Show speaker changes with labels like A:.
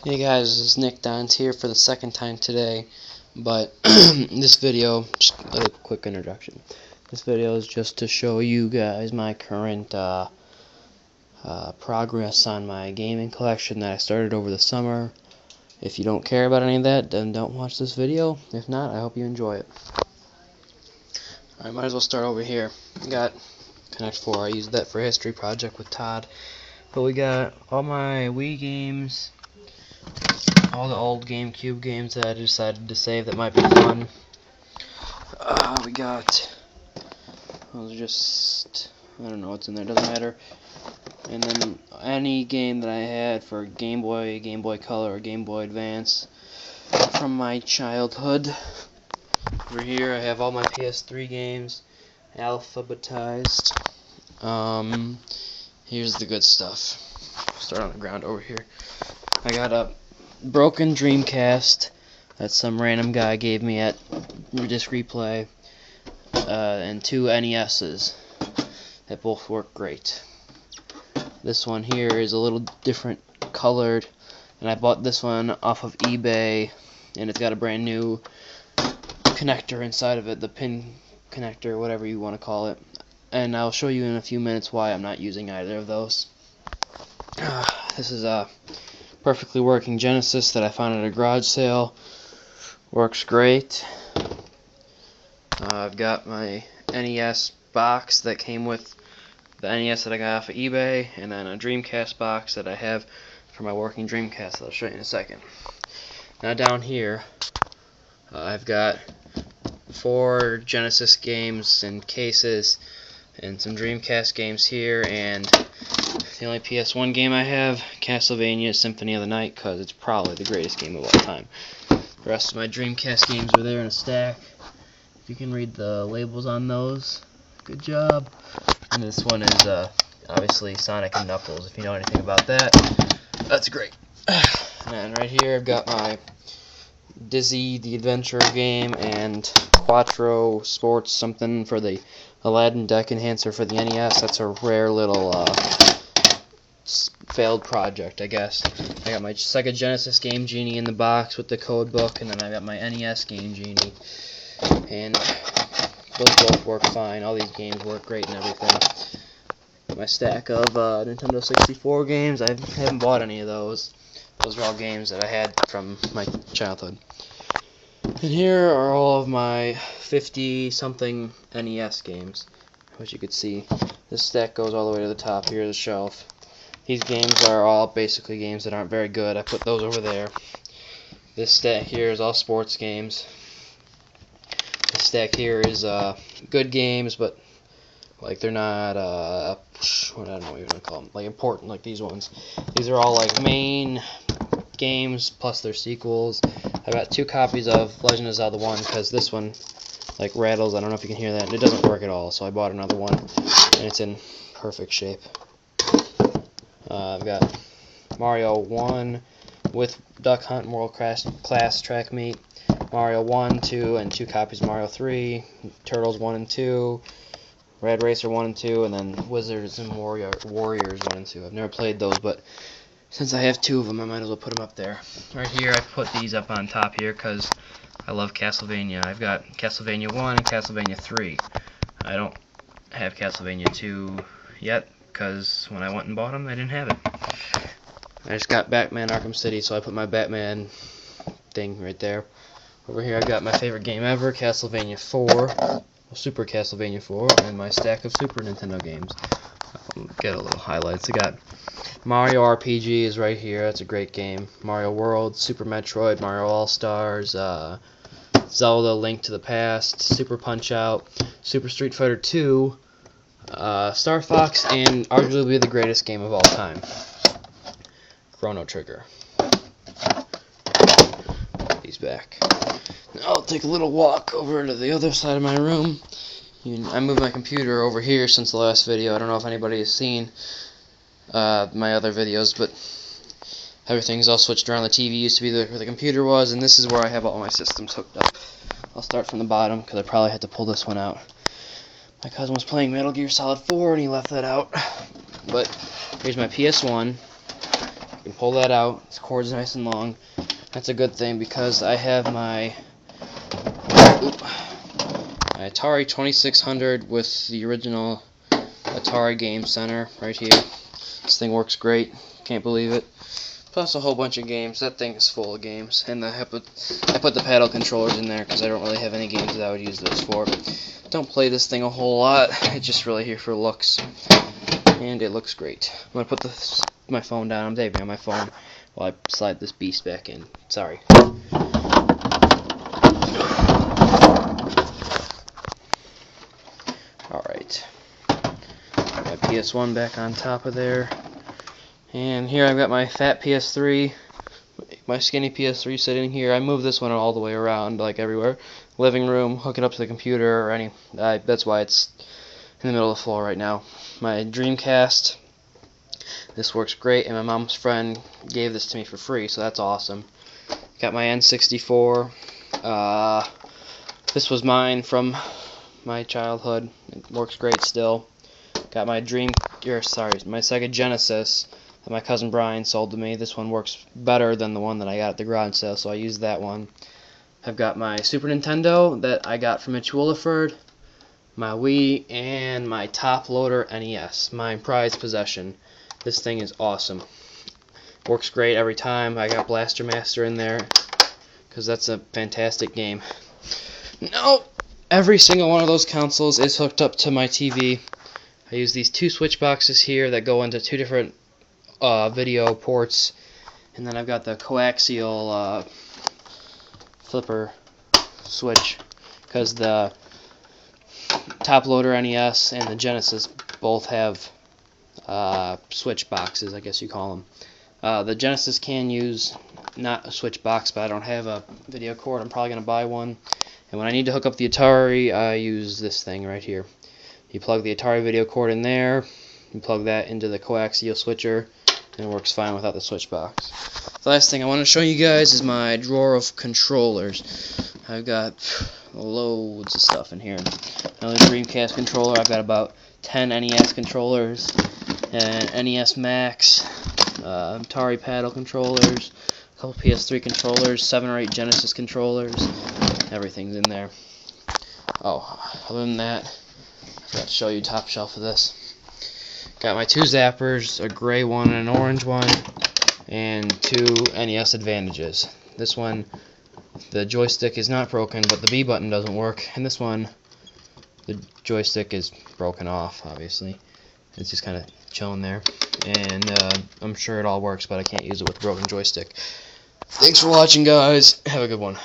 A: Hey guys, this is Nick Dons here for the second time today, but this video, just a quick introduction. This video is just to show you guys my current progress on my gaming collection that I started over the summer. If you don't care about any of that, then don't watch this video. If not, I hope you enjoy it. I might as well start over here. We got Connect 4. I used that for a history project with Todd. But we got all my Wii games, all the old GameCube games that I decided to save that might be fun. We got, I don't know what's in there, doesn't matter. And then any game that I had for Game Boy, Game Boy Color, or Game Boy Advance from my childhood. Over here I have all my PS3 games alphabetized. Here's the good stuff. Start on the ground over here. I got a broken Dreamcast that some random guy gave me at Disc Replay, and two NESs that both work great. This one here is a little different colored, and I bought this one off of eBay, and it's got a brand new connector inside of it, the pin connector, whatever you want to call it, and I'll show you in a few minutes why I'm not using either of those. This is a perfectly working Genesis that I found at a garage sale. Works great. I've got my NES box that came with the NES that I got off of eBay, and then a Dreamcast box that I have for my working Dreamcast that I'll show you in a second. Now down here, I've got 4 Genesis games in cases, and some Dreamcast games here, and the only PS1 game I have, Castlevania Symphony of the Night, because it's probably the greatest game of all time. The rest of my Dreamcast games are there in a stack. If you can read the labels on those, good job. And this one is obviously Sonic and Knuckles. If you know anything about that, that's great. And right here I've got my Dizzy the Adventure game and Quattro Sports something for the Aladdin Deck Enhancer for the NES. That's a rare little failed project, I guess. I got my Sega Genesis Game Genie in the box with the code book, and then I got my NES Game Genie. And those both work fine. All these games work great and everything. My stack of Nintendo 64 games, I haven't bought any of those. Those are all games that I had from my childhood. And here are all of my 50-something NES games. As you can see, this stack goes all the way to the top here of the shelf. These games are all basically games that aren't very good. I put those over there. This stack here is all sports games. This stack here is good games, but like they're not I don't know what you want to call them, like important, like these ones. These are all like main games plus their sequels. I got 2 copies of Legend of Zelda 1 because this one like rattles. I don't know if you can hear that, and it doesn't work at all, so I bought another one, and it's in perfect shape. I've got Mario 1 with Duck Hunt World Class Track Meet, Mario 1, 2, and 2 copies of Mario 3, Turtles 1 and 2, Red Racer 1 and 2, and then Wizards and Warriors 1 and 2. I've never played those, but since I have 2 of them, I might as well put them up there. Right here, I put these up on top here because I love Castlevania. I've got Castlevania 1 and Castlevania 3. I don't have Castlevania 2 yet because when I went and bought them, they didn't have it. I just got Batman Arkham City, so I put my Batman thing right there. Over here, I've got my favorite game ever, Castlevania 4, Super Castlevania 4, and my stack of Super Nintendo games. Get a little highlights. I got Mario RPG is right here. That's a great game. Mario World, Super Metroid, Mario All-Stars, Zelda Link to the Past, Super Punch-Out, Super Street Fighter 2, Star Fox, and arguably the greatest game of all time, Chrono Trigger. Put these back. Now I'll take a little walk over to the other side of my room. I moved my computer over here since the last video. I don't know if anybody has seen my other videos, but everything's all switched around. The TV used to be where the computer was, and this is where I have all my systems hooked up. I'll start from the bottom because I probably had to pull this one out. My cousin was playing Metal Gear Solid 4 and he left that out. But here's my PS1. can pull that out. This cord's nice and long. That's a good thing because I have my Atari 2600 with the original Atari Game Center right here. This thing works great. Can't believe it. Plus a whole bunch of games. That thing is full of games. And I put the paddle controllers in there because I don't really have any games that I would use those for. Don't play this thing a whole lot. It's just really here for looks. And it looks great. I'm going to put my phone down. I'm taping on my phone while I slide this beast back in. Sorry. Alright. My PS1 back on top of there. And here I've got my fat PS3, my skinny PS3 sitting here. I moved this one all the way around, like everywhere. Living room, hook it up to the computer, or any. That's why it's in the middle of the floor right now. My Dreamcast. This works great, and my mom's friend gave this to me for free, so that's awesome. Got my N64. This was mine from my childhood. It works great still. Got my my Sega Genesis that my cousin Brian sold to me. This one works better than the one that I got at the garage sale, so I used that one. I've got my Super Nintendo that I got from Mitch Williford, my Wii, and my top loader NES, my prized possession. This thing is awesome. Works great every time. I got Blaster Master in there because that's a fantastic game. No, every single one of those consoles is hooked up to my TV. I use these two switch boxes here that go into two different video ports, and then I've got the coaxial flipper switch because the top loader NES and the Genesis both have switch boxes, I guess you call them. The Genesis can use not a switch box, but I don't have a video cord. I'm probably going to buy one. And when I need to hook up the Atari, I use this thing right here. You plug the Atari video cord in there, you plug that into the coaxial switcher, and it works fine without the switch box. The last thing I want to show you guys is my drawer of controllers. I've got loads of stuff in here. Another Dreamcast controller. I've got about 10 NES controllers, and NES Max, Atari paddle controllers, a couple PS3 controllers, 7 or 8 Genesis controllers. Everything's in there. Oh, other than that, I forgot to show you top shelf of this. Got my two zappers, a gray one and an orange one, and two NES Advantages. This one, the joystick is not broken, but the B button doesn't work. And this one, the joystick is broken off, obviously. It's just kind of chilling there. And I'm sure it all works, but I can't use it with a broken joystick. Thanks for watching, guys. Have a good one.